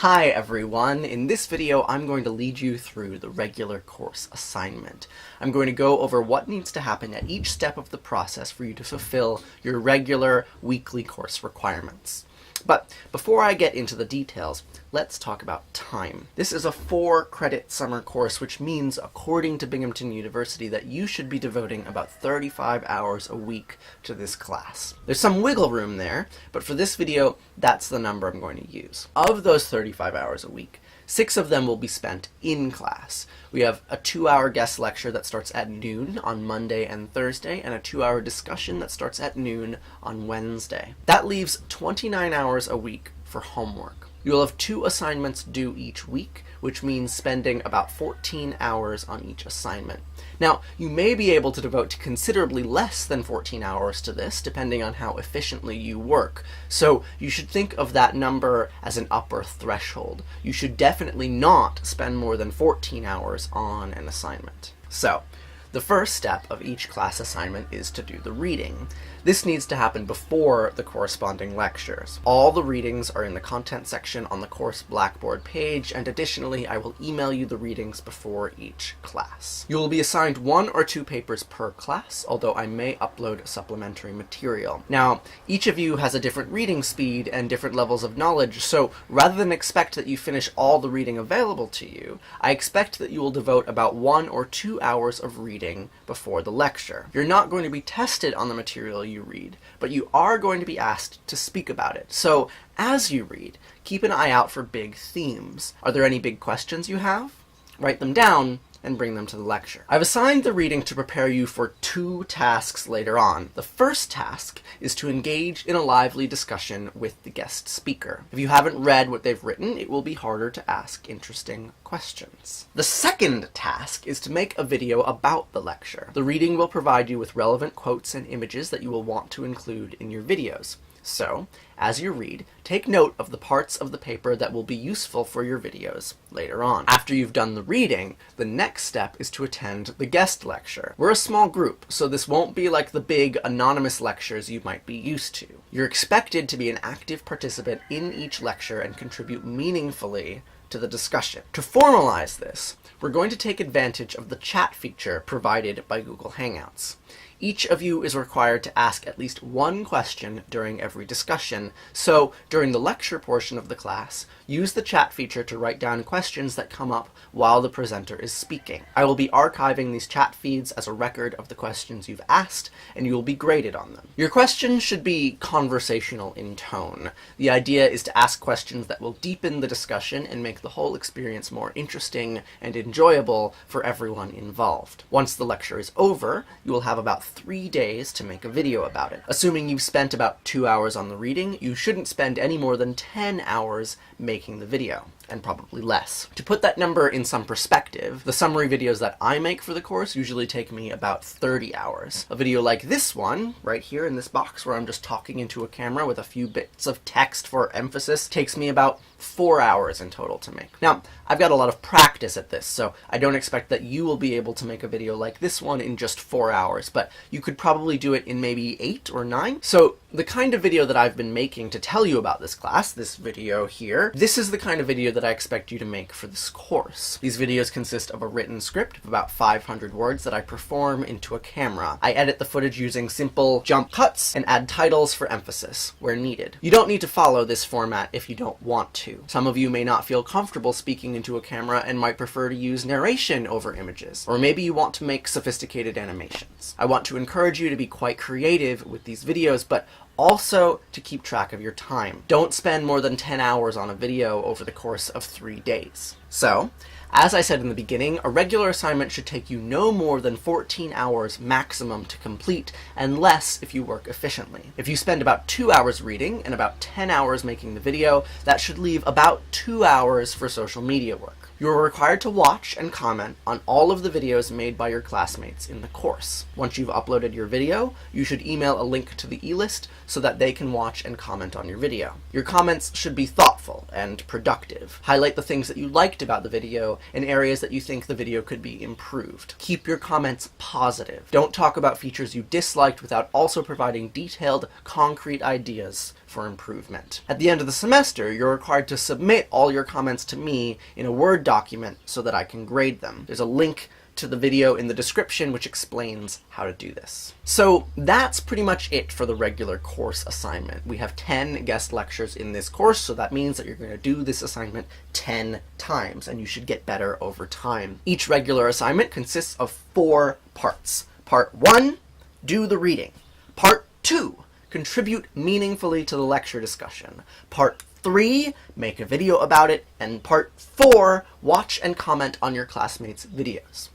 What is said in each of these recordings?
Hi everyone! In this video I'm going to lead you through the regular course assignment. I'm going to go over what needs to happen at each step of the process for you to fulfill your regular weekly course requirements. But before I get into the details, let's talk about time. This is a 4-credit summer course, which means, according to Binghamton University, that you should be devoting about 35 hours a week to this class. There's some wiggle room there, but for this video, that's the number I'm going to use. Of those 35 hours a week, 6 of them will be spent in class. We have a 2-hour guest lecture that starts at noon on Monday and Thursday, and a 2-hour discussion that starts at noon on Wednesday. That leaves 29 hours a week for homework. You'll have 2 assignments due each week, which means spending about 14 hours on each assignment. Now, you may be able to devote considerably less than 14 hours to this, depending on how efficiently you work. So you should think of that number as an upper threshold. You should definitely not spend more than 14 hours on an assignment. So, the first step of each class assignment is to do the reading. This needs to happen before the corresponding lectures. All the readings are in the content section on the course Blackboard page, and additionally I will email you the readings before each class. You will be assigned 1 or 2 papers per class, although I may upload supplementary material. Now, each of you has a different reading speed and different levels of knowledge, so rather than expect that you finish all the reading available to you, I expect that you will devote about 1 or 2 hours of reading before the lecture. You're not going to be tested on the material you read, but you are going to be asked to speak about it. So, as you read, keep an eye out for big themes. Are there any big questions you have? Write them down and bring them to the lecture. I've assigned the reading to prepare you for 2 tasks later on. The first task is to engage in a lively discussion with the guest speaker. If you haven't read what they've written, it will be harder to ask interesting questions. The second task is to make a video about the lecture. The reading will provide you with relevant quotes and images that you will want to include in your videos. So, as you read, take note of the parts of the paper that will be useful for your videos later on. After you've done the reading, the next step is to attend the guest lecture. We're a small group, so this won't be like the big anonymous lectures you might be used to. You're expected to be an active participant in each lecture and contribute meaningfully to the discussion. To formalize this, we're going to take advantage of the chat feature provided by Google Hangouts. Each of you is required to ask at least 1 question during every discussion, so during the lecture portion of the class, use the chat feature to write down questions that come up while the presenter is speaking. I will be archiving these chat feeds as a record of the questions you've asked, and you will be graded on them. Your questions should be conversational in tone. The idea is to ask questions that will deepen the discussion and make the whole experience more interesting and enjoyable for everyone involved. Once the lecture is over, you will have about 3 days to make a video about it. Assuming you've spent about 2 hours on the reading, you shouldn't spend any more than 10 hours making the video, and probably less. To put that number in some perspective, the summary videos that I make for the course usually take me about 30 hours. A video like this one, right here in this box where I'm just talking into a camera with a few bits of text for emphasis, takes me about 4 hours in total to make. Now, I've got a lot of practice at this, so I don't expect that you will be able to make a video like this one in just 4 hours, but you could probably do it in maybe 8 or 9. So the kind of video that I've been making to tell you about this class, this video here, this is the kind of video that I expect you to make for this course. These videos consist of a written script of about 500 words that I perform into a camera. I edit the footage using simple jump cuts and add titles for emphasis where needed. You don't need to follow this format if you don't want to. Some of you may not feel comfortable speaking into a camera and might prefer to use narration over images, or maybe you want to make sophisticated animations. I want to encourage you to be quite creative with these videos, but also to keep track of your time. Don't spend more than 10 hours on a video over the course of 3 days. So, as I said in the beginning, a regular assignment should take you no more than 14 hours maximum to complete, and less if you work efficiently. If you spend about 2 hours reading and about 10 hours making the video, that should leave about 2 hours for social media work. You are required to watch and comment on all of the videos made by your classmates in the course. Once you've uploaded your video, you should email a link to the e-list so that they can watch and comment on your video. Your comments should be thoughtful and productive. Highlight the things that you liked about the video video in areas that you think the video could be improved. Keep your comments positive. Don't talk about features you disliked without also providing detailed, concrete ideas for improvement. At the end of the semester, you're required to submit all your comments to me in a Word document so that I can grade them. There's a link to the video in the description which explains how to do this. So that's pretty much it for the regular course assignment. We have 10 guest lectures in this course, so that means that you're going to do this assignment 10 times, and you should get better over time. Each regular assignment consists of 4 parts. Part 1, do the reading. Part 2, contribute meaningfully to the lecture discussion. Part 3, make a video about it. And Part 4, watch and comment on your classmates' videos.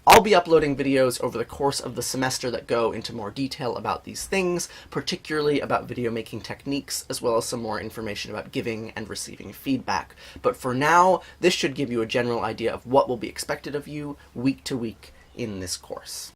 I'll be uploading videos over the course of the semester that go into more detail about these things, particularly about video making techniques, as well as some more information about giving and receiving feedback. But for now, this should give you a general idea of what will be expected of you week to week in this course.